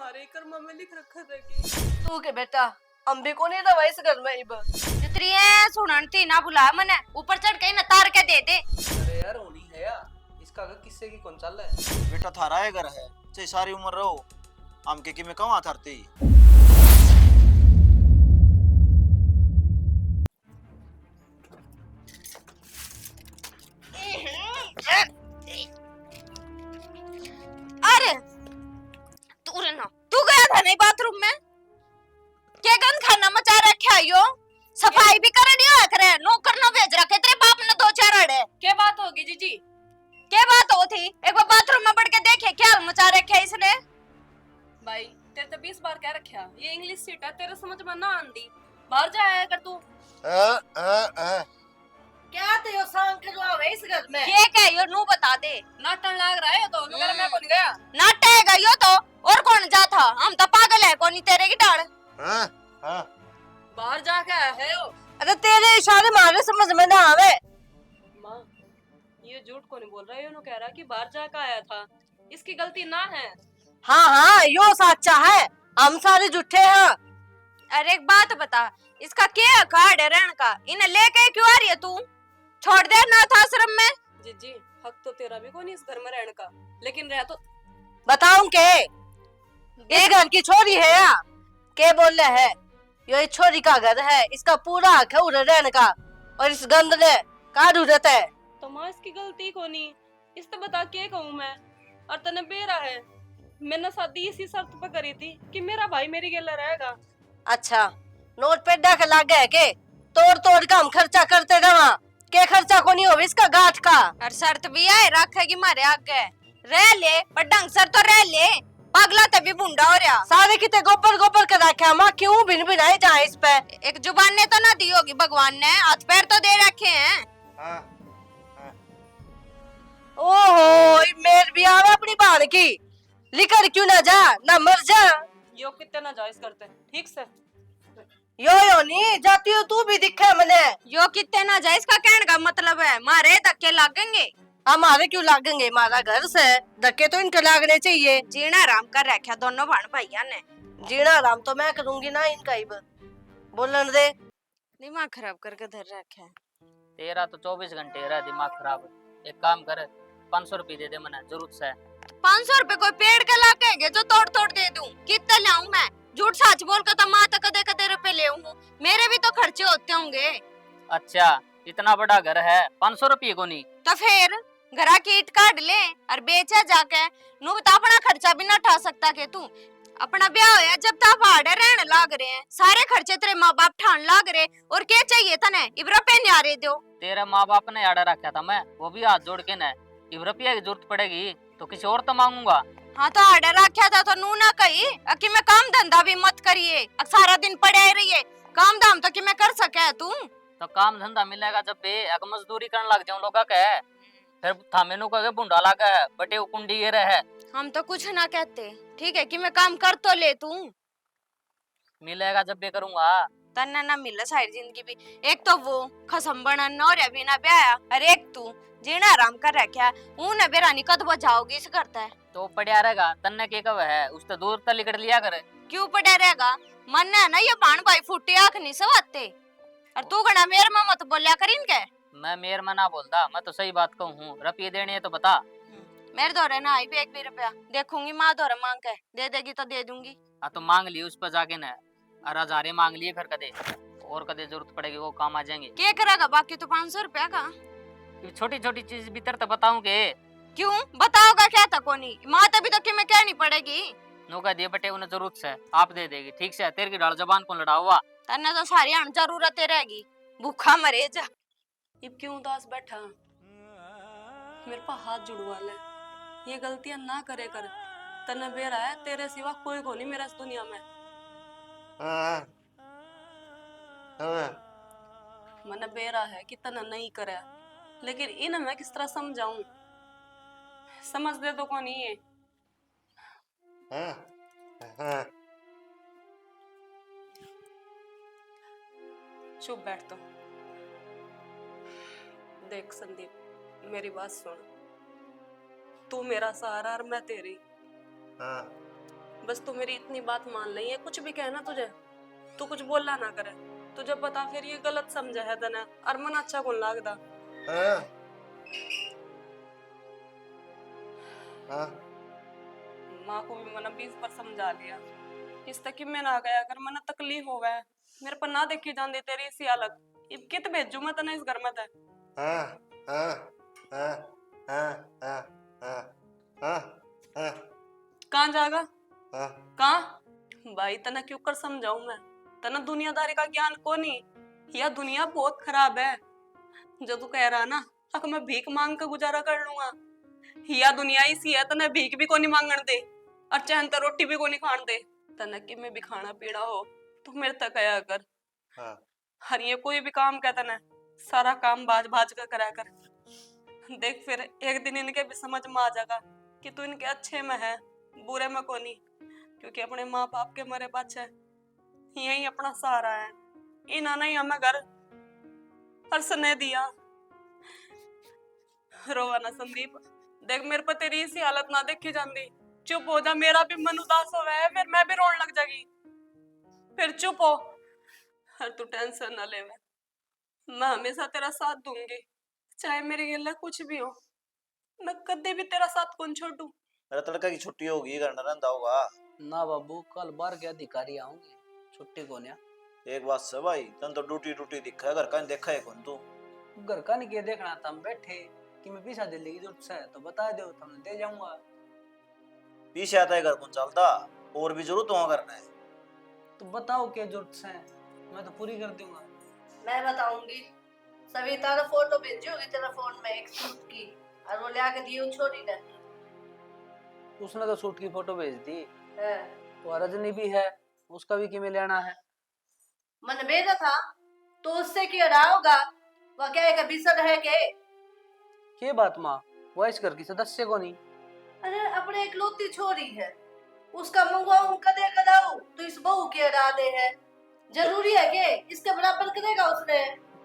हमारे कर्म में लिख रखा था कि तू के बेटा हम भी को नहीं दवा इस घर में इब जितरी है सुनती ना बुला मने ऊपर चढ़ के न तार के दे दे। अरे यार होनी है यार, इसका घर किससे की कौन चल रहा है? बेटा थारा है घर है चाहे सारी उम्र रहो हम के में कहाँ थारते ही। अरे तू रे ना तू गया था नहीं बाथरूम में क्या गंद खाना मचा रखा है यो सफाई भी करनी हो करे नौकर ना भेज रखे तेरे बाप ने दो चार अड़े। क्या बात होगी जीजी? क्या बात हो थी एक बार बाथरूम में बढ़ के देखे क्या मचा रखा है इसने। भाई तेरे तो 20 बार कह रखा ये इंग्लिश सीट है तेरे समझ में ना आंदी बाहर जाया कर तू। क्या ते यो सांग के जो आवे इस घर में क्या कह यो नू बता दे। नाटन लाग रहा है तो मगर मैं कौन गया नाटेगा यो तो और कौन जा था हम तो पागल है कोनी तेरे की डाल। बाहर जाके आया है यो। अरे तेरे इशारे मारे समझ में ना आवे। माँ ये झूठ को नहीं बोल रहा है यो कह रहा कि बाहर जाके आया था इसकी गलती ना है। हाँ हाँ यो सच्चा है हम सारे झूठे हैं। अरे एक बात बता इसका क्या कार्ड है रहने का इन्हें लेके क्यों आ रही है तू छोड़ दे अनाथ आश्रम में। जीजी हक तो तेरा भी कोई नहीं इस घर में रहने का लेकिन रह तो बताऊं के इस घर की छोरी है या के बोल रहे है ये छोरी का घर है इसका पूरा हक है उधर रहने का और इस गंद ने काढ़ रहता है। तो माँ इसकी गलती को नहीं इस तो बता के कहूँ मैं और तने बेरा है मैंने शादी इसी शर्त पे करी थी कि मेरा भाई मेरी गेला रहेगा। अच्छा नोट पे डाक लाग गए के तोड़ तोड़ का हम खर्चा करते रहा के खर्चा को नहीं हो इसका गाठ का और शर्त भी है रखेगी मारे आगे रह ले पर ढंग सर तो रह ले पागला तभी बुंडा हो रहा सारे किते गोबर गोबर कर रखे माँ क्यों भिन भिनाए जाए इस पे एक जुबान ने तो ना दी होगी भगवान ने हाथ पैर तो दे रखे हैं। ओहो मेर भी आवे अपनी बहन की लिकर क्यों ना जा ना मर जा यो कितने ना जायज करते ठीक से यो नहीं जाती हो तू भी दिखे मने यो कितने ना जाए इसका कहने का मतलब है मारे धक्के लागेंगे हमारे क्यों लागेंगे हमारा घर से धक्के तो इनके लागने चाहिए। जीना आराम कर रखा दोनों भाण भैया ने जीना आराम तो मैं करूंगी ना इनका ही बोलन दे दिमाग खराब करके धर रखा है। तेरा तो 24 घंटे रहा दिमाग खराब। एक काम कर 500 रुपए दे दे मना जरूरत से। 500 रुपए कोई पेड़ के ला के जो तोड़ तोड़ दे दूं कितने लाऊं मैं झूठ सच बोल कर तो माँ तो कदे कदे रुपए ले आऊं मेरे भी तो खर्चे होते होंगे। अच्छा इतना बड़ा घर है 500 रुपये को नहीं तो फिर घरा की ईट काट ले और बेचा जाके नू तो अपना खर्चा भी ना उठा सकता के तू अपना ब्याह होया जब तक भाड़े रहने लाग रहे हैं सारे खर्चे तेरे माँ बाप ठान लाग रहे और क्या चाहिए तने इब्रा पे न्यारे दो। तेरे माँ बाप ने आड़ा रखा था मैं वो भी हाथ जोड़ के न रुपया की जरूरत पड़ेगी तो किसी और तो मांगूंगा। हाँ तो आर्डर रखा था तो नू ना कही कि मैं काम धंधा भी मत करिए सारा दिन पड़े रहिए काम धाम तो कि मैं कर सके तू तो काम धंधा मिलेगा जब भी मजदूरी करने लग जाऊं लोग के फिर था मेनू कहे बुंडा लगा है बटे कुंडी ये रहे। हम तो कुछ ना कहते ठीक है कि मैं काम कर तो ले तू मिलेगा जब भी करूंगा तन्ना ना मिले सारी जिंदगी भी एक तो वो खसम बनन और अभी ना ब्याया अरे एक तू जीना आराम कर रखा ऊन बेरानी कद बजाओगी इस करता है तो पड़ा रहेगा तन्ने के कब है उस तो दूर तक लिकट लिया करे क्यों पड़ा रहेगा मन है ना ये भाण भाई फुटे आंख नहीं सवाते और तू गणा मेरे में मत बोलिया कर इनके। मैं मेयर में ना बोलता मैं तो सही बात कहूँ रुपये देने है तो बता। मेरे दौरे ना आई भी एक भी रुपया देखूंगी माँ दौरे मांग के दे देगी तो दे दूंगी। हाँ तो मांग ली उस पर जाके न और हजारे मांग लिए फिर कदे और कदे जरूरत पड़ेगी वो काम आ जाएंगे। क्या करेगा बाकी तो 500 रुपया का छोटी छोटी चीज भीतर तो बताऊंगे क्यों बताओगा क्या था कोनी माँ तभी तो कि मैं क्या नहीं पड़ेगी नौका दिए बटे उन्हें जरूरत से आप दे देगी ठीक से तेरे की डाल जबान को लड़ा हुआ तन्ने तो सारी जरूरतें रहेगी भूखा मरे जा। अब क्यों उदास बैठा मेरे पास हाथ जुड़वा ले ये गलतियां ना करे कर तने बेरा है तेरे सिवा कोई को नहीं मेरा इस दुनिया में। मन बेरा है कि तने नहीं करे लेकिन इन मैं किस तरह समझाऊं समझ दे तो कौन ही है। चुप बैठ तो देख संदीप मेरी बात सुन तू मेरा सहारा और मैं तेरी बस तू मेरी इतनी बात मान ले, ये कुछ भी कहना तुझे, तू कुछ बोलना ना करे। तुझे पता फिर ये गलत समझा है तने, और मन अच्छा कौन लागदा। हाँ हाँ माँ को भी मैंने 20 बार समझा लिया, इस तक कि मैं ना गया अगर मैंने तकलीफ हो गया, मेरे पर ना देखी जान दे तेरी इसी हालत, अब कित भेजू मैं तने इस घर में ते। हाँ हाँ हाँ हाँ हाँ हाँ हाँ हाँ कहाँ जाएगा, हाँ कहाँ? भाई तने क्यों कर समझाऊं मैं, तने दुनियादारी का ज्ञान को नहीं, यह दुनिया बहुत खराब है। जो तू कह रहा ना अगर मैं भीख मांग कर गुजारा कर लूंगा, यह दुनिया इसी है, तने भीख भी को नहीं मांगन दे और चैन तो रोटी भी को नहीं खान दे। तने कि मैं भी खाना पीना हो तो मेरे तक आया कर, हाँ हर ये कोई भी काम कहता ना सारा काम बाज बाज कर करा कर। देख फिर एक दिन इनके भी समझ में आ जाएगा कि तू इनके अच्छे में है, बुरे में को नहीं, क्योंकि अपने माँ बाप के मरे पाछे यही अपना सहारा है। इन्होंने ही हमें घर और स्नेह दिया। रोवा ना संदीप, देख मेरे पर तेरी इसी हालत ना देखी जाती, चुप हो जा, मेरा भी मन उदास हो है, फिर मैं भी रोने लग जागी, फिर चुप हो। और तू टेंशन ना ले, मैं हमेशा तेरा साथ दूंगी, चाहे मेरे गले कुछ भी हो, मैं कभी भी तेरा साथ कौन छोड़ू। मेरा तड़का की छुट्टी होगी, घर न रहता होगा। ना बाबू, कल बार के अधिकारी आऊंगे, छुट्टी को न्या। एक बात से भाई, तन तो ड्यूटी ड्यूटी दिखा है, घर का नहीं देखा है कौन तू। घर का नहीं किया देखना, तुम बैठे कि मैं पीछा दिल्ली की जरूरत से तो बता दो, तुमने दे जाऊंगा। पीछे आता है घर कौन चलता, और भी जरूरत वहां करना है। तो बताओ क्या जरूरत से, मैं तो पूरी कर दूंगा। मैं बताऊंगी, सविता ने फोटो भेजी होगी तेरा फोन में एक सूट की, और वो ले आके दी उस छोरी ने। उसने तो सूट की फोटो भेज दी, है। वो रजनी भी है, उसका भी किमें लेना है। मन भेजा था तो उससे क्यों रहा होगा, वह क्या एक बिसर है के बात माँ, वो इस घर की सदस्य को नहीं। अरे अपने इकलौती छोरी है, उसका मंगवाऊं कदे कदाऊ तो इस बहू के इरादे है, जरूरी है कि इसके बराबर करेगा उसने।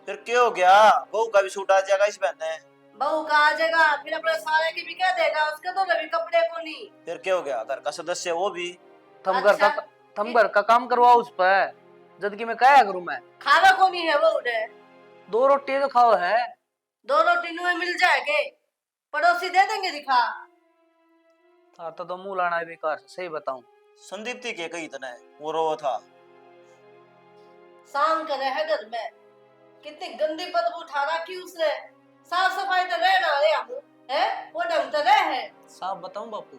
फिर क्या हो गया, बहू का भी सूट आ जाएगा इस पहनने। बहू का आ जाएगा, फिर अपने सारे के भी कह देगा, उसके तो भी कपड़े को नहीं। फिर क्या हो गया, घर का सदस्य वो भी। तुम अच्छा, घर का काम करवाओ उस पर, जबकि मैं क्या करूं मैं। खाना को नहीं है वो उन्हें, 2 रोटी तो खाओ है। 2 रोटी में मिल जाएंगे, पड़ोसी दे देंगे दिखा। था तो मुंह लाना है बेकार, सही बताऊं। संदीप थी के कही तने, वो रो था। शाम करे है घर में, कितनी गंदी बदबू उठा रखी उसने, साफ सफाई तो रहना रे हम है, वो ढंग तो रह है। साफ बताऊं बापू,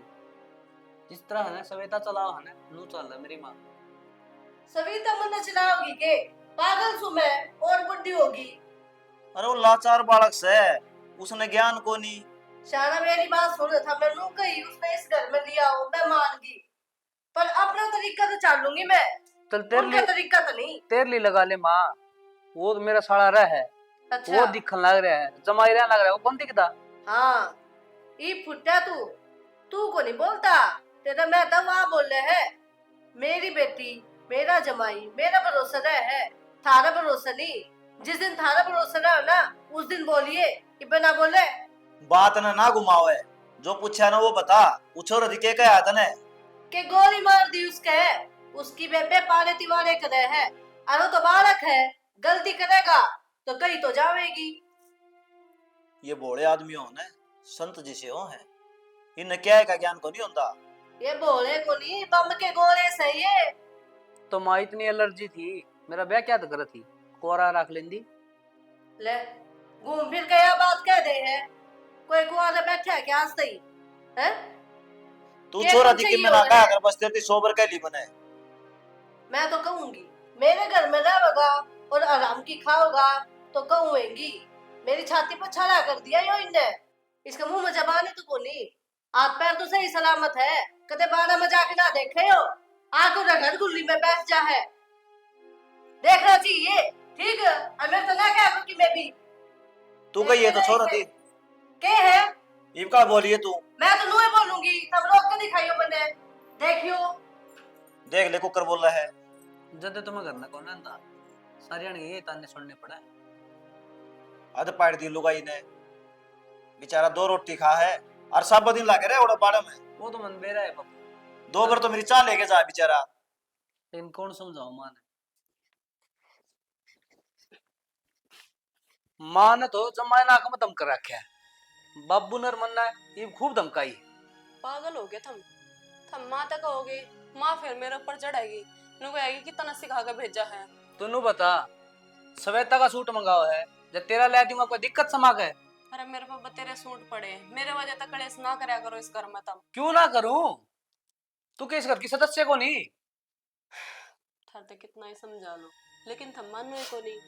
जिस तरह है ना सवेता चलाओ है ना, नू चल है मेरी माँ। सविता मन चलाओगी के, पागल सु मैं और बुढ़ी होगी। अरे वो लाचार बालक से, उसने ज्ञान को नहीं। शाना मेरी बात सुन था, मैं नू कही उसने इस घर में लिया हो, मैं मान गई, पर अपना तरीका तो चालूंगी मैं, चल उनका तरीका तो नहीं। तेरे लिए लगा ले माँ, वो तो मेरा साला रह है। अच्छा। वो दिखन लग रहा है, जमाई रहने लग रहा है, वो कौन दिखता। हाँ ई फुट्टा तू को नहीं बोलता, तेरा मैं तो वहाँ बोल रहे है, मेरी बेटी मेरा जमाई मेरा भरोसा रह है, थारा भरोसा नहीं। जिस दिन थारा भरोसा रहा ना उस दिन बोलिए, कि बिना बोले बात ना घुमाओ है, जो पूछा ना वो बता। पूछो रधि के आया था ने के गोली मार दी उसके, उसकी बेबे पाले तिवारे करे है, अरे तो बालक है, गलती करेगा तो कहीं तो जावेगी। ये बोले आदमी हो ने, संत जिसे हो है, इन्हें क्या है का ज्ञान को नहीं होता। ये बोले को नहीं, बम के गोले सही है। तो माँ इतनी एलर्जी थी, मेरा ब्याह क्या तो कर थी, कोरा रख लेंदी। ले घूम फिर के यह बात कह दे है, कोई कुआरा बैठा है क्या आज तई है। तू छोरा थी कि मैं ना कहा अगर बस तेरी सोबर कैली बने। मैं तो कहूंगी मेरे घर में रहेगा और आराम की खाओगा तो कहूंगी, मेरी छाती पर छाला कर दिया यो इनने, इसका मुंह में जबान तो को नहीं, हाथ पैर तो सही सलामत है, कदे बाना में जाके ना देखे हो, आको घर गुल्ली में बैठ जा है, देखना चाहिए ठीक है। हमें तो ना क्या कि मैं भी तू कही है तो छोरा थी के है, इब का बोलिए तू। मैं तो नुए बोलूंगी, तब रोक के दिखाइयो मैंने, देखियो देख ले कुकर बोल रहा है। जब तुम्हें घर में कौन था, सारियां ने ये ताने सुनने पड़ा। अध पाड़ दी लुगाई ने, बेचारा 2 रोटी खा है और सब दिन लगे रहे ओड़ा पाड़े में। वो तो मन बेरा है बापू, 2 बार तो मेरी चाल लेके जा बेचारा। लेकिन कौन समझाओ माँ ने? माँ ने तो जमाए नाक में दम कर रखा है। बाबू नर मन्ना है ये खूब धमकाई। पागल हो गए थम माँ तक कहोगे, माँ फिर मेरे ऊपर चढ़ेगी, नु कहेगी कि तना सिखा के भेजा है। तू बता, श्वेता का सूट मंगाओ है, जब तेरा ले दूंगा कोई दिक्कत समा है? अरे मेरे पापा तेरे सूट पड़े, मेरे वजह तक कलेश ना करया करो इस घर में तम। क्यों ना करूं? तू किस घर की सदस्य को नहीं? थार तो कितना ही समझा लो, लेकिन थम मानो को नहीं।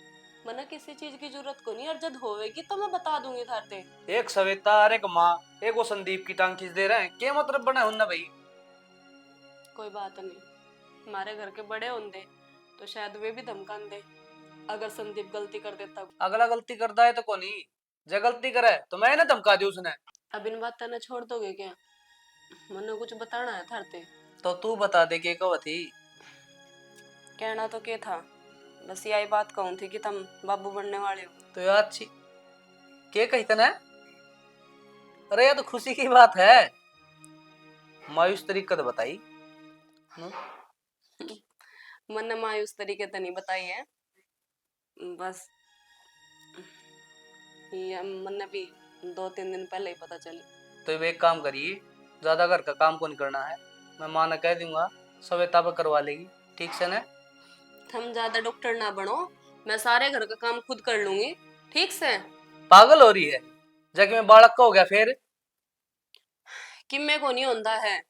मना किसी चीज की जरूरत को नहीं, और जब होवेगी तो मैं बता दूंगी थारते। एक श्वेता और एक माँ, एक वो संदीप की टांग खींच दे रहे हैं, क्या मतलब बने हो ना भाई? कोई बात नहीं, हमारे घर के बड़े होंगे तो शायद वे भी धमकान दे, अगर संदीप गलती कर देता। अगला गलती करता है तो को नहीं, जो गलती करे तो मैं ना धमका दी उसने। अब इन बात ना छोड़ दोगे क्या? मने कुछ बताना है थारते। तो तू बता दे के कब थी? कहना तो क्या था, बस यही बात कहूं थी कि तुम बाबू बनने वाले हो। तो यार अच्छी के कही तना? अरे यार तो खुशी की बात है, मायूस तरीका तो बताई। मन ने मायूस तरीके तो नहीं बताई है, बस ये मन ने भी 2-3 दिन पहले ही पता चली। तो अब एक काम करिए, ज्यादा घर का काम को नहीं करना है, मैं माँ ने कह दूंगा सवेता पे करवा लेगी, ठीक से ना? तुम ज्यादा डॉक्टर ना बनो, मैं सारे घर का काम खुद कर लूंगी, ठीक से। पागल हो रही है? जबकि मैं बालक का हो गया फिर? किम्मे को नहीं होता है,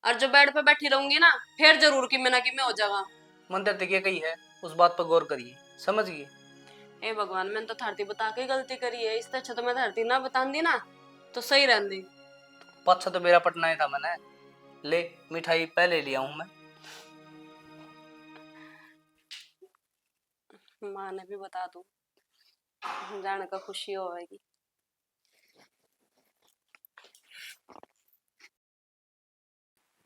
और जो बेड पे बैठी रहूंगी ना फिर जरूर किम्मे ना किम्मे हो जाएगा। मंदिर तक कही है, उस बात पर गौर करिए, समझ गई? ए भगवान, मैंने तो धरती बता के गलती करी है, इससे अच्छा तो मैं धरती ना बता दी ना तो सही रहती। पच्छा तो मेरा पटना ही था, मैंने ले मिठाई पहले लिया हूं मैं। माँ ने भी बता दूं, जाने का खुशी होगी।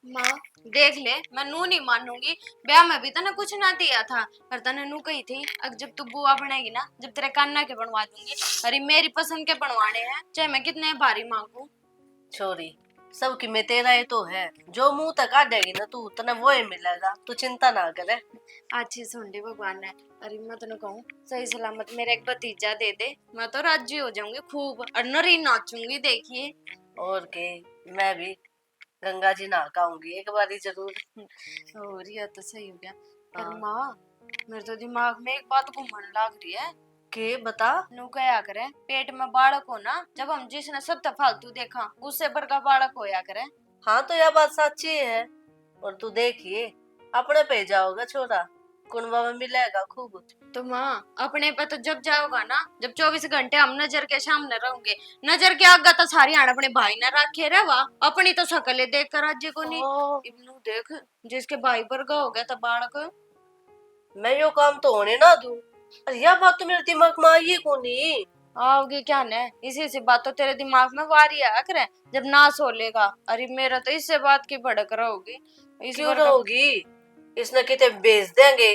माँ देख ले, मैं नू नहीं मानूंगी। ब्याह में भी तने कुछ ना दिया था, पर तने नू कही थी अब जब तू बुआ बनेगी ना, जब तेरे कान्ना के बनवा दूंगी। अरे मेरी पसंद के बनवाने हैं, चाहे मैं कितने भारी मांगू। छोरी सबकी में तेरा ही तो है, जो मुंह तक आ जाएगी ना तू उतना वो ही मिलेगा, तू चिंता ना करे। अच्छी सुन ली भगवान ने। अरे मैं तेन कहूँ सही सलामत मेरा एक भतीजा दे दे, मैं तो राजी हो जाऊंगी खूब, और नरी नाचूंगी देखिए। और के मैं भी गंगा जी नहा आऊंगी एक बारी जरूर। और यह तो सही हो गया। पर हाँ। माँ मेरे तो दिमाग में एक बात घूमने लग रही है। के बता। नू क्या करे, पेट में बालक हो ना, जब हम जिसने सब फालतू देखा उससे बड़का बालक होया करे। हाँ तो यह बात सच्ची है, और तू देखिए अपने पे जाओगा छोरा, कुनबा में मिलेगा खूब। तो माँ अपने पे तो जब जाओगा ना, जब 24 घंटे हम नजर के सामने रहोगे, नजर के आगे तो सारी आड़ अपने भाई ने रखे रवा, अपनी तो शकल देख कर राज्य को नहीं। इब्नू देख, जिसके भाई वर्गा हो गया था बालक। मैं यो काम तो होने ना दूं। अरे यह बात तो मेरे दिमाग में आई को नहीं। आओगे क्या ने, इसी से बात तो तेरे दिमाग में वारी आ करे जब ना सो लेगा। अरे मेरा तो इससे बात की भड़क रहोगी। क्यों रहोगी, इसने कितने बेच देंगे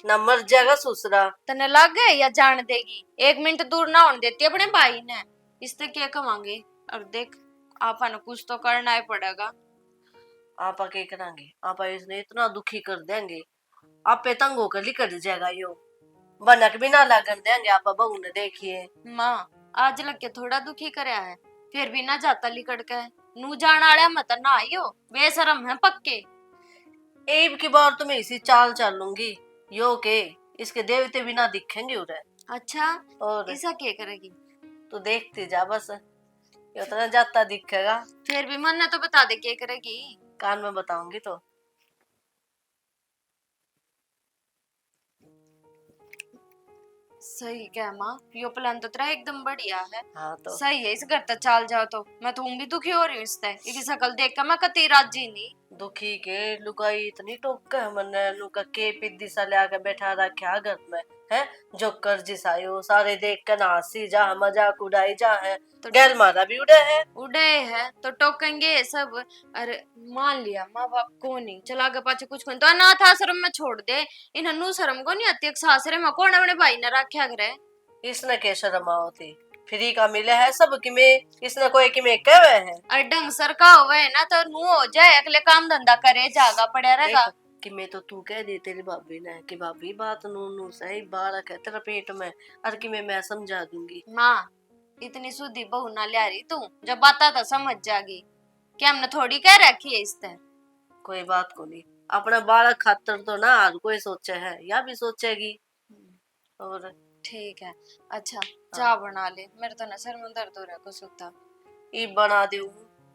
ना, मर जाएगा ससुरा। तने लग गए या जान देगी, 1 मिनट दूर ना होने देती अपने भाई ने, इससे क्या कमांगे। और देख आपा ने कुछ तो करना ही पड़ेगा। आपा के करांगे, आपा इसने इतना दुखी कर देंगे, आपे तंग होकर लिकट जाएगा यो, बनक भी ना लगन देंगे आपा बहू ने देखिए। माँ आज लग के थोड़ा दुखी करया है, फिर भी ना जाता लिकड़ के। नू जान आया मत ना आइयो, बेशरम है पक्के। एक की बार तो मैं इसी चाल चलूंगी यो के, इसके देवते भी ना दिखेंगे उधर। अच्छा और ऐसा क्या करेगी? तू देखती जा बस, ये उतना जाता दिखेगा। फिर भी मन ने तो बता दे क्या करेगी। कान में बताऊंगी तो। सही क्या माँ, यो प्लान तो तेरा एकदम बढ़िया है। हाँ तो सही है, इस घर तक चाल जाओ तो मैं तो भी दुखी हो रही हूँ इससे, इसकी शकल देख कर मैं कती राजी नहीं। दुखी के लुगाई इतनी टोक है मैंने लुका के पिद्दी सा ले आके बैठा रखा घर में है, जो कर जिसायो सारे देख कर नासी जा, मजाक उड़ाई जा है, तो गैल मारा भी उड़े है। उड़े है तो टोकेंगे ये सब। अरे मान लिया माँ बाप को नहीं, चला के पाछे कुछ तो अनाथ आश्रम में छोड़ दे, इन नू शर्म को नहीं आती, एक सासरे में कौन अपने भाई ने रखा करे। इसने के शर्म होती, फ्री का मिले है सब कि में इसने कोई कि में कहे है और ढंग सर का होवे ना तो नू हो जाए अगले काम धंधा करे जागा पड़ा रहेगा। देख कि मैं तो तू कह दी तेरी भाभी ने कि भाभी बात नू नू सही बालक है तेरे पेट में और कि मैं समझा दूंगी। माँ इतनी सुधी बहू ना ले रही तू, जब बाता तो समझ जागी कि हमने थोड़ी कह रखी है इस तरह। कोई बात को नहीं, अपना बालक खातर तो ना हर कोई सोचे है या भी सोचेगी। और ठीक है अच्छा चाय बना ले, मेरे तो ना सर में दर्द हो रहा है कुछ होता। ई बना दू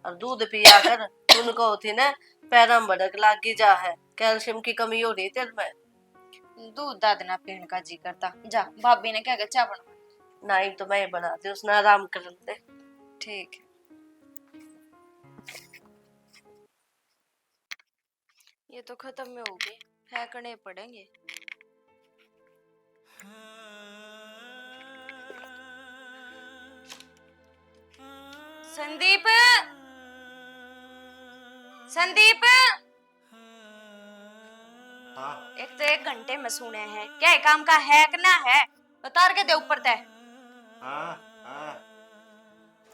और दूध पिया कर उनको होती ना पैरम भड़क लागी जा है, कैल्शियम की कमी हो रही तेरे में। दूध दाद ना पीने का जी करता, जा भाभी ने क्या कहा चाय बना। नहीं तो मैं बना दे उसने आराम कर दे। ठीक है ये तो खत्म में हो गए, फेंकने पड़ेंगे। संदीप संदीप हाँ एक तो 1 घंटे में सुने हैं क्या काम का है कि ना है, उतार के दे ऊपर तय। हाँ हाँ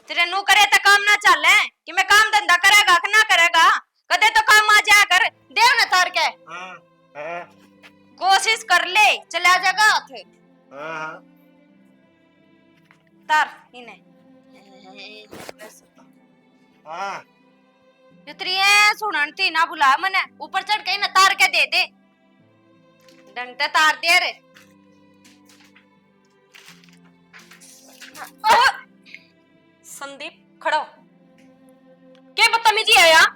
तेरे नू करे तो काम ना चले कि मैं काम धंधा करेगा कि ना करेगा, कदे तो काम आ जाया कर, देव ना तार के। हाँ हाँ कोशिश कर ले चला जाएगा हाथ हाँ तार इन्हें। हाँ युत्री है सुनती ना बुला मने, ऊपर चढ़ के ना तार के दे दे, डंग ते तार दे रे। संदीप खड़ा हो। क्या बदतमीजी है यहाँ?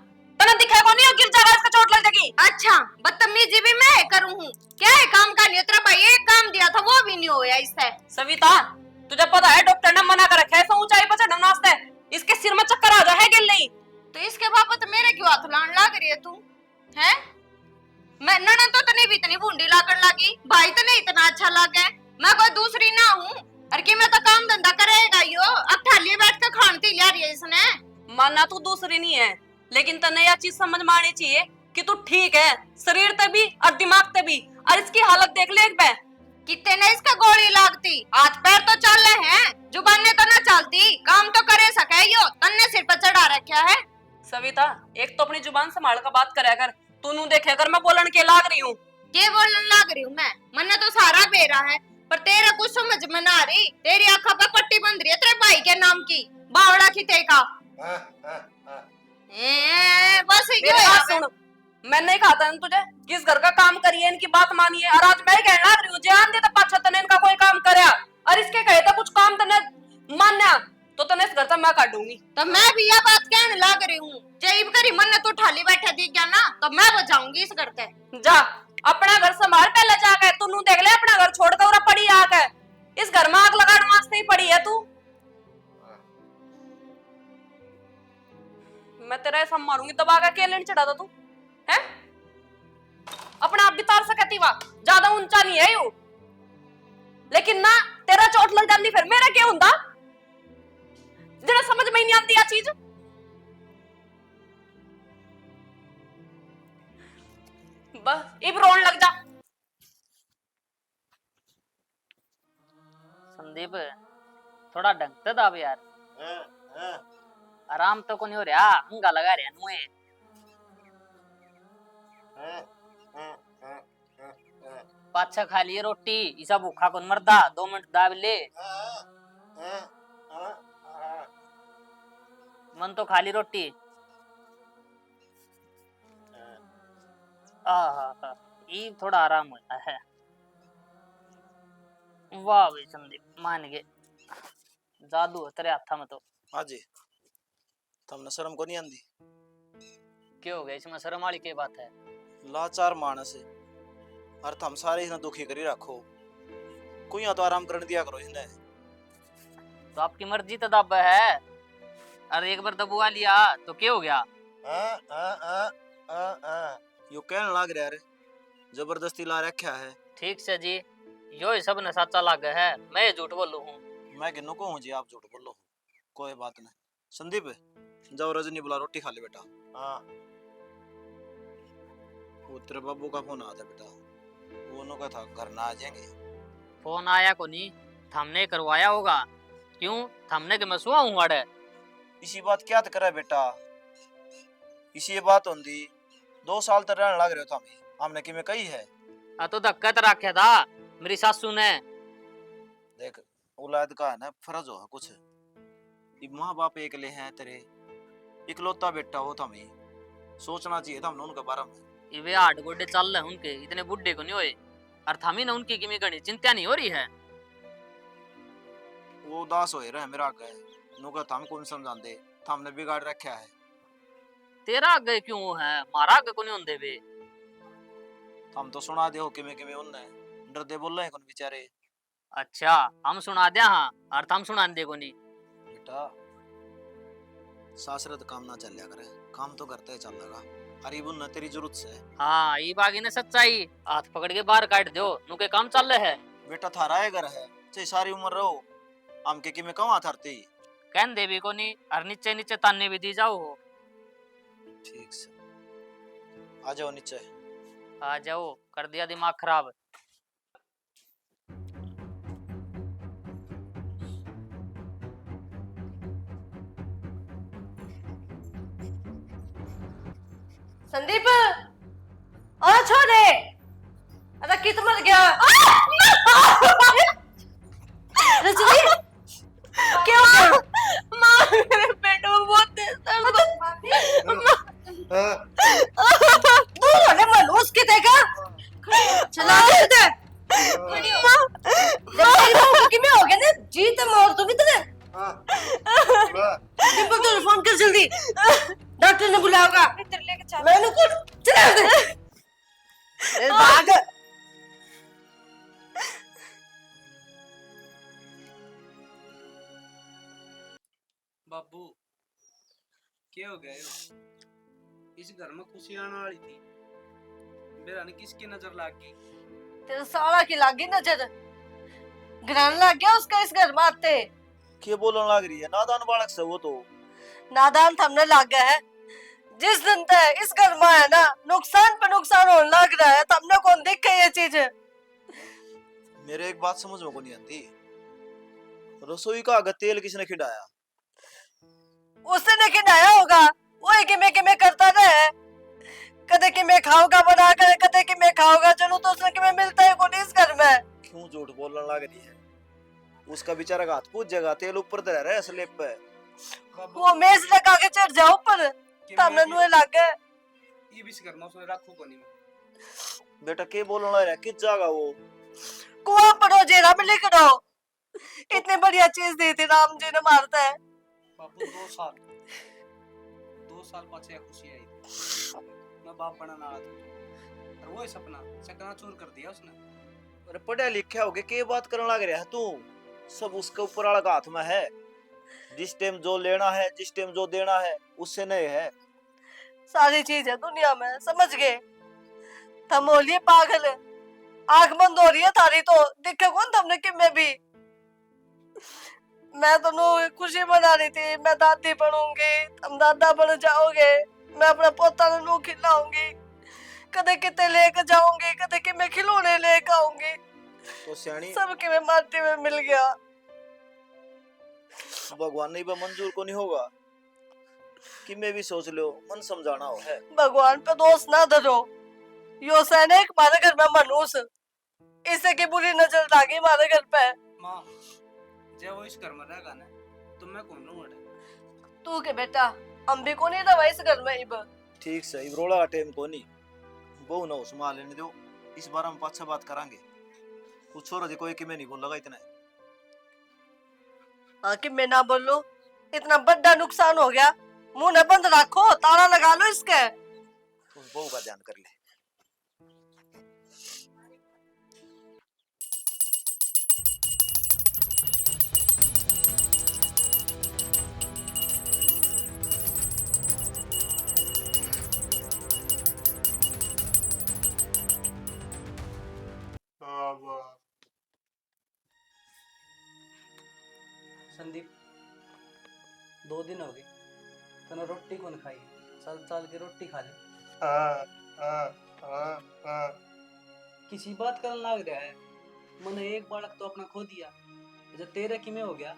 तना दिखा को नहीं हो, गिर जाएगा इसका चोट लग जाएगी। अच्छा बदतमीजी भी मैं करूँ हूँ क्या है, काम का नहीं उतरा भाई, एक काम दिया था वो भी नहीं होया इससे। सविता तुझे पता है डॉक्टर ने मना कर रखा है ऐसा ऊंचाई पर चढ़ना नाश्ते, इसके सिर में चक्कर आ जाए गिर नहीं। तो इसके बाबत मेरे क्यों हाथ लान लाग रही है तू हैं? मैं ननद तो तने भी इतनी बूंदी लागन लागी, भाई तने इतना अच्छा लागे, मैं कोई दूसरी ना हूँ। अरे कि मैं तो काम धंधा करेगा यो, अब थाली बैठ के खानती लिया रही है इसने। माना तू दूसरी नहीं है, लेकिन तने यह चीज समझ में आनी चाहिए कि तू ठीक है शरीर ते भी और दिमाग ते भी, और इसकी हालत देख ले एक बार। कितने ने इसका गोली लागती, हाथ पैर तो चल रहे हैं, जुबान ने तो ना चलती, काम तो करे सके यो, तन्ने सिर पर चढ़ा रखा है। सविता एक तो अपनी जुबान संभाल कर बात करे कर, तू नू देखे कर मैं बोलन के लाग रही हूँ। के बोलने लाग रही हूँ मैं, मन्ने तो सारा बेरा है, पर तेरा कुछ समझ में ना आ रही, तेरी आंखों पे पट्टी बंध रही है तेरे भाई के नाम की, बावड़ा की तेका। हाँ हाँ हाँ बस मेरी ये बात सुन, मैं नहीं खाता है तुझे किस घर का काम करिए, इनकी बात मानिए, और आज मैं कहने लग रही हूँ जान दे तो पाछा तने इनका कोई काम करे और इसके कहे तो कुछ काम तने मानना तो तने इस घर से मैं काटूंगी। तो मैं भी यह बात कहने लग रही हूँ, जब करी मन ने तो ठाली बैठा दी गया ना, तो मैं बचाऊंगी इस घर से। जा अपना घर संभाल पहले जाके, तू नू देख ले अपना घर छोड़कर और पड़ी आके, इस घर में आग लगाने वास्ते ही पड़ी है तू। मैं तेरा ऐसा मारूंगी दबा के केले चढ़ा दो तू है, अपना आप भी तार सकती वा, ज्यादा ऊंचा नहीं है यू, लेकिन ना तेरा चोट लग जाती फिर मेरा क्या होता, जरा समझ में ही नहीं आती यह चीज। बस इब रोन लग जा। संदीप थोड़ा ढंग से दाब यार, हाँ हाँ आराम तो को नहीं हो रहा, हंगा लगा रहा नुए। हाँ हाँ हाँ हाँ पाछा खा लिए रोटी, इसा भूखा कौन मरदा, 2 मिनट दाब ले। हाँ हाँ हाँ हाँ मन तो खाली रोटी। हाँ ये थोड़ा आराम होता है। वाह भाई संदीप मान गए, जादू है तेरे हाथा में तो। हाँ जी तुमने शर्म को नहीं आंदी? क्या हो गया इसमें शर्म वाली क्या बात है? लाचार मानस है और तुम सारे इसने दुखी करी रखो, कोई तो आराम करने दिया करो इसने। तो आपकी मर्जी तो दब है, अरे एक बार दबुआ लिया तो क्या हो गया? हाँ हाँ हाँ हाँ हाँ यो कहने लग रहा है जबरदस्ती ला रखा है। ठीक से जी, यो ही सब ने सच्चा लाग है, मैं झूठ बोलू हूँ? मैं किन्नू को हूँ जी, आप झूठ बोलो, कोई बात नहीं। संदीप जाओ रजनी बुला रोटी खा ले बेटा। हाँ वो तेरे बाबू का फोन आता बेटा, वो नो का था घर ना आ जाएंगे। फोन आया को नहीं, हमने करवाया होगा। क्यों थमने के मैं सुआ हूँ वाड़े। इसी बात क्या करे बेटा, इसी ये बात होंदी 2 साल तक रहने लग रहे हो थामी, हमने कि मैं कही है। आ तो धक्का तो रखा था मेरी सासू ने। देख औलाद का है ना फर्ज हो कुछ, माँ बाप एक ले हैं तेरे, इकलौता बेटा हो थामी, सोचना चाहिए था हमने उनके बारे में। ये वे 8 गोडे चल रहे उनके, इतने बुढ़े को नहीं होए। और थामी ने उनकी किमी गणी चिंता नहीं हो रही है। वो उदास हो रहे मेरा आगे, नुका थम कौन समझाते, हमने बिगाड़ रखा है। तेरा आगे क्यों है, मारा आगे को नहीं होंदे वे। हम तो सुना दे हो किमे उनने डरदे बोल रहे हैं कौन बेचारे। अच्छा हम सुना दिया हाँ, और हम सुना दे को नहीं। बेटा सासरत काम ना चल करे, काम तो करते ही चल लगा, अरे बुन तेरी जरूरत से। हाँ ये बागी ने सच्चाई, हाथ पकड़ के बाहर काट दो, नुके काम चल रहे है। बेटा थारा है घर है, चाहे सारी उम्र रहो, हम के किमे कहाँ थारती। कहन दे भी को नहीं, और नीचे नीचे ताने भी दी जाओ हो। ठीक से आ जाओ नीचे। आ जाओ, कर दिया दिमाग खराब। संदीप ओ छोरे, अरे कित मर गया। रजनी क्या हो गया? माँ मेरे पेट में बहुत तेज दर्द तू रोने मनोज की देगा चला दे दे। तेरी बहू की में हो गया ना जीत मोर तू कितने। डिम्पल तू फोन कर जल्दी, डॉक्टर ने बुलाओगा। मैंने कुछ चला दे ए भाग। बाबू क्या हो गया यो? इस घर में खुशी आने वाली थी, मेरा ने किसकी नजर लाग गई? तेरे साला की लागी नजर, घरान लग गया उसका इस घर में आते। क्या बोलने लग रही है, नादान बालक से वो तो। नादान थमने लग गया है, जिस दिन तक इस घर में है ना नुकसान पे नुकसान होने लग रहा है, तमने कौन देख के ये चीज। मेरे एक बात समझ में को नहीं आती, रसोई का आगे तेल किसने खिलाया? उसने ने खिलाया होगा, वो कि मैं करता रहे, कदे कि मैं खाऊंगा बना कर, कदे कि मैं खाऊंगा चलो, तो उसने कि मैं मिलता है कौन इस घर में। क्यों झूठ बोलने लग रही है? उसका बेचारा का हाथ पूछ जगह तेल ऊपर दे रहा है स्लेब पे। वो मेज लगा के चढ़ जाओ ऊपर, तमने नुए लग गए। ये भी घर में उसने रखो को नहीं। बेटा के बोलने लग रहा है, किस जगह वो? कुआं पड़ो जेरा में लिख दो, इतनी बढ़िया चीज दी थी राम जी ने, मारता है। बाबू 2 साल पीछे खुशी आई थी, मैं बाप बनना आया था, और वो सपना चकनाचूर कर दिया उसने। अरे पढ़ा लिखा हो गया के बात करने लग रहा है तू? सब उसके ऊपर वाला का हाथ में है, जिस टाइम जो लेना है, जिस टाइम जो देना है उससे नहीं है। सारी चीज है दुनिया में, समझ गए? थम बोलिए पागल, आंख बंद हो रही है थारी तो, दिखे कौन तुमने कि मैं भी। मैं तो खुशी मना रही थी, मैं दादी बनूंगी, तुम दादा बन जाओगे, मैं अपना पोता नू खिलाऊंगी, कदे किते लेके जाऊंगी, कदे कि मैं खिलौने लेके आऊंगी, तो सियाणी सब के मैं माटी में मिल गया। भगवान ने भी मंजूर को नहीं होगा कि मैं भी सोच लो, मन समझाना हो है। भगवान पे दोष ना धरो, यो सैनिक हमारे घर में मनुष्य, इसे की बुरी नजर लागी हमारे घर पे। माँ जब वो इस घर में रहेगा ना तो मैं कौन रहूंगा? तू के बेटा हम भी को नहीं रहा इस घर में इब। ठीक से इब्रोला का टाइम को नहीं, बहु ना संभाल लेने दो, इस बार हम पाछा बात करांगे। कुछ छोड़ दे, कोई कि मैं नहीं बोल लगा इतना। कि मैं ना बोलूं, इतना बड़ा नुकसान हो गया, मुंह न बंद रखो, ताला लगा लो इसके। उस बहू का ध्यान कर ले। संदीप 2 दिन हो गए तने रोटी कौन खाई, चल चल के रोटी खा ले। किसी बात करने लग रहा है, मैंने एक बालक तो अपना खो दिया, जब तेरे किमें हो गया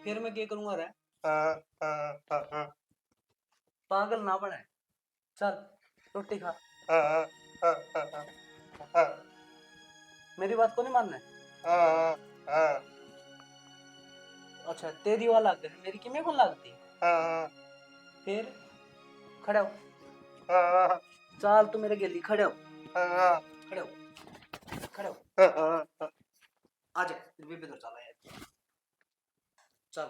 फिर मैं क्या करूंगा रे? हाँ पागल ना बने। चल रोटी खा। मेरी बात को नहीं मानना है? अच्छा तेरी वाला लग गई, मेरी किमें को लगती? फिर खड़े हो। चल तू मेरे गेली खड़े हो। खड़े हो। खड़े हो। आजा तेरी बेबे तो चला यार। चल।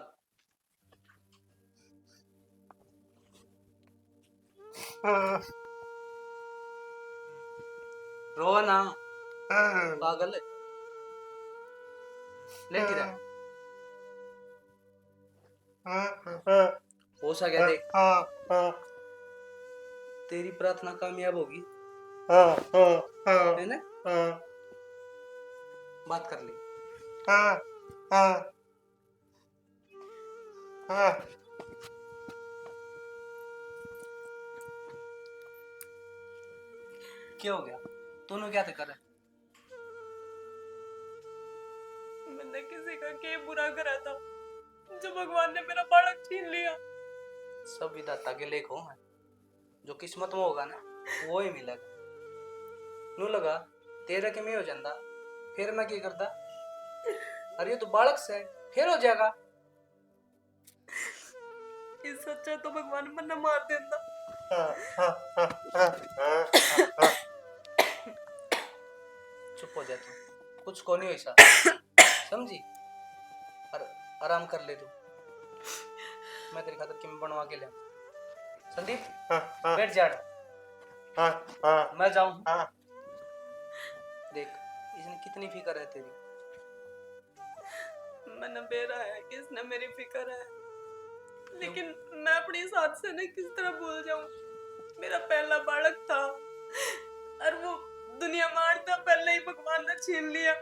रो ना पागल है। लेटी रह। हो सके देख तेरी प्रार्थना कामयाब होगी है ना? बात कर ली। क्या हो गया? तूने क्या कर? मैंने किसी का क्या बुरा करा था जो भगवान ने मेरा बालक छीन लिया? सब विधाता के लेख हो। जो किस्मत में होगा ना वो ही मिलेगा। नू लगा तेरा के में हो जाता फिर मैं क्या करता? अरे ये तो बालक से फिर हो जाएगा। इस सच्चा तो भगवान मन्ना मार देता। चुप हो जा तू, कुछ को नहीं वैसा समझी। और आराम कर ले तू। मैं तेरी खातर किम बनवा के ले। संदीप बैठ जा। मैं जाऊं। देख इसने कितनी फिक्र है तेरी। मैंने बेरा है कि इसने मेरी फिक्र है, लेकिन मैं अपनी साथ से ना किस तरह भूल जाऊं। मेरा पहला बालक था और वो दुनिया मारता पहले ही भगवान ने छीन लिया।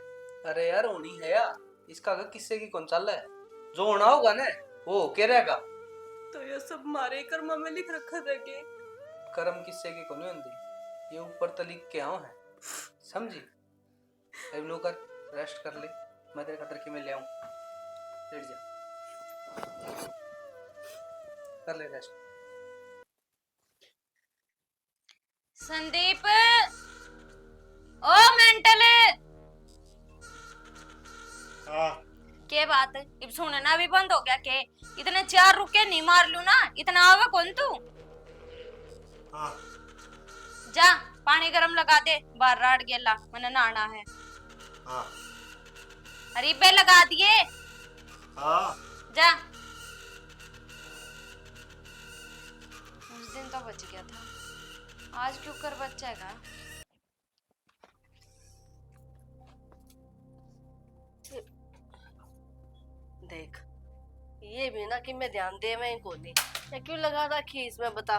अरे यार होनी है यार, इसका अगर किस्से की कौन चल है? जो होना होगा ना वो होके रहेगा। तो ये सब हमारे कर्म में लिख रखा था कि कर्म किस्से की कौन होती, ये ऊपर तो लिख के आओ है समझी। अब लो कर रेस्ट कर ले, मैं तेरे खातर के में ले आऊं। लेट जा कर ले रेस्ट। संदीप ओ मेंटल के बात इब सुनना भी बंद हो गया के? इतने चार रुके नहीं मार लू ना, इतना आवा कौन तू? जा पानी गरम लगा दे, बाहर राड गेला मैंने नहाना है। अरे बे लगा दिए जा। उस दिन तो बच गया था, आज क्यों कर बचेगा? देख ये भी ना कि मैं ध्यान दे मैं को नहीं, या क्यों लगा रखी इसमें बता।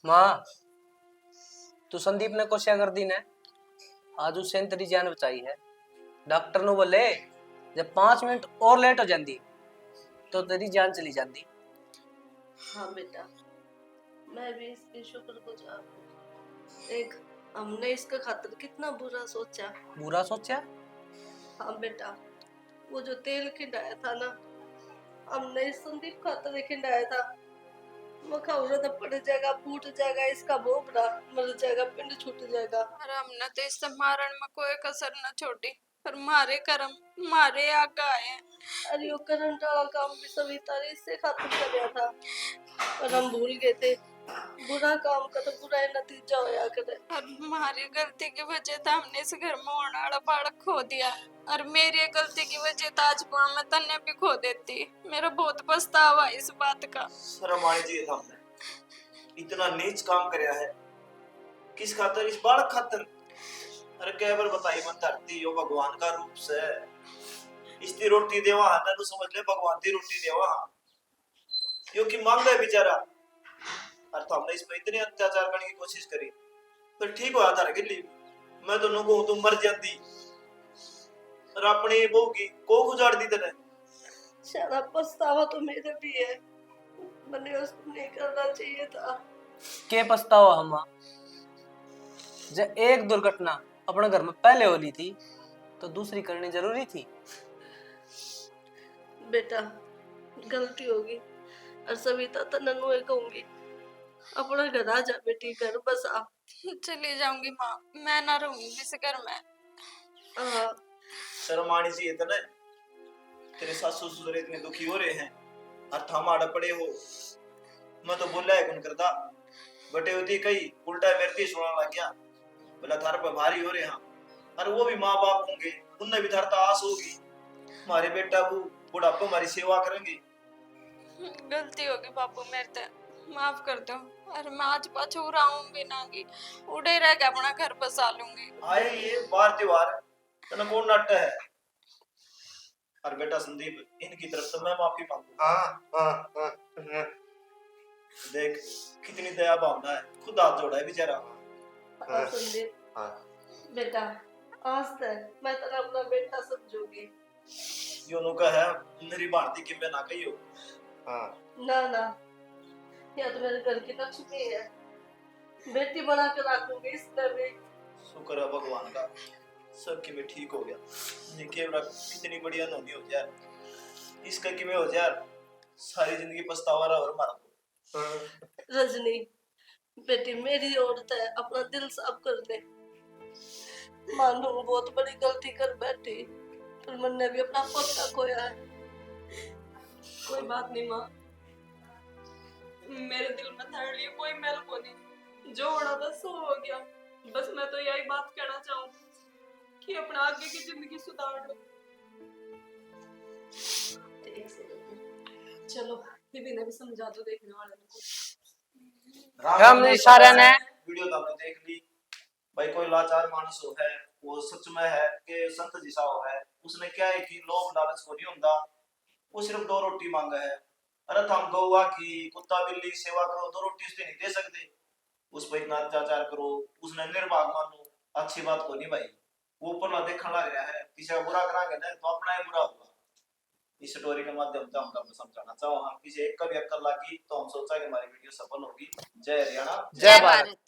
माँ तू संदीप ने कोशिश कर दी ने, आज उसने तेरी जान बचाई है। डॉक्टर ने बोले जब 5 मिनट और लेट हो जाती तो तेरी जान चली जाती। हाँ बेटा मैं भी इसकी शुक्रगुजार हूँ। देख हमने इसका खातिर कितना बुरा सोचा। बुरा सोचा? हाँ बेटा वो जो तेल खिंडाया था ना, हमने इस संदीप खातिर खिंडाया था। वो खाऊंगा तो पड़ जाएगा, फूट जाएगा, इसका बोबड़ा मर जाएगा, पिंड छूट जाएगा। अरे हमने तो इस मारण में कोई कसर न छोड़ी, पर मारे कर्म मारे आगे आए। अरे वो करंट वाला काम भी सविता ने इससे खातिर कर था, पर हम भूल गए थे। बुरा काम का तो बुरा ही नतीजा होया करे। और हमारी गलती की वजह से हमने इस घर में होने वाला बालक खो दिया, और मेरी गलती की वजह से आज मैं तन्ने भी खो देती। मेरा बहुत पछतावा इस बात का। शर्म आनी चाहिए था हमने, इतना नीच काम करया है। किस खातर? इस बालक खातर। अरे केवल बताई मन धरती यो भगवान का रूप से इसकी रोटी देवा है ना, तो समझ ले भगवान की रोटी देवा। यो की मांग है बेचारा, और तो हमने इस पे इतने अत्याचार करने की कोशिश करी, पर ठीक हुआ था गिल्ली। मैं तो नुको तुम मर जाती और अपनी बहू की को गुजाड़ दी तेने। सारा पछतावा तो मेरे भी है, मैंने उसको नहीं करना चाहिए था। के पछतावा हम जब एक दुर्घटना अपने घर में पहले होली थी तो दूसरी करनी जरूरी थी। बेटा गलती होगी और सविता तो नन्नू कहूंगी, अपना घर आ जा बेटी, घर बस आ। चली जाऊंगी माँ, मैं ना रहूंगी इस घर में। हाँ, शर्म आनी चाहिए तने। तेरे सासू ससुर इतने दुखी हो रहे हैं और थाम आड़ पड़े हो। मैं तो बोला है कौन करता बटे होती कई उल्टा मेरे सुना लग गया बोला थार पर भारी हो रहे हैं। और वो भी माँ बाप होंगे, उनने भी धरता आस होगी हमारे बेटा वो बुढ़ापे हमारी सेवा करेंगे। गलती होगी बापू, मेरे से माफ कर दो। और मैं आज पाछू रहूंगी ना कि उड़े रह के अपना घर बसा लूंगी। आए ये बार त्योहार तना कौन नाट है। और बेटा संदीप इनकी तरफ से मैं माफी मांगू। देख कितनी दया भावना है, खुद हाथ जोड़ा है बेचारा। हाँ संदीप, बेटा आज तक मैं तेरा अपना बेटा समझूंगी। योनो का है मेरी भारती की मैं ना कही हो। ना ना, या तो मेरे घर की लक्ष्मी है, बेटी बना कर रखूंगी इसमें भी। शुक्र है भगवान का सबकी में ठीक हो गया। निके बड़ा कितनी बढ़िया नोनी हो जाए, इसका कि में हो जाए सारी जिंदगी पछतावा रहा और मारा। रजनी बेटी मेरी औरत है, अपना दिल साफ कर दे। मानो बहुत बड़ी गलती कर बैठी, पर मैंने भी अपना पोता खोया है। कोई बात नहीं माँ, मेरे दिल में थारे लिए कोई मैल को नहीं, जो होना था सो हो गया। बस मैं तो यही बात कहना चाहूँ कि अपना आगे की जिंदगी सुधार लो। चलो दीदी ने भी समझा दो देखने वाले को। हम इशारे ने वीडियो तो हमने देख ली भाई। कोई लाचार मानस हो है वो सच में है कि संत जिसा हो है, उसने क्या है कि लोभ लालच को नहीं होता, वो सिर्फ 2 रोटी मांगा है। अरे हम गौवा की कुत्ता बिल्ली सेवा करो, 2 रोटी उसने नहीं दे सकते, उस पर इतना अत्याचार करो, उसने निर्भाग मानो, अच्छी बात को नहीं भाई। वो ऊपर ना देखने लग रहा है, किसी का बुरा कराएंगे ना तो अपना ही बुरा होगा। इस स्टोरी के माध्यम से हम आपको समझाना चाहो हम किसी एक का भी अक्कल लगी तो हम सोचा कि हमारी वीडियो सफल होगी। जय हरियाणा जय भारत।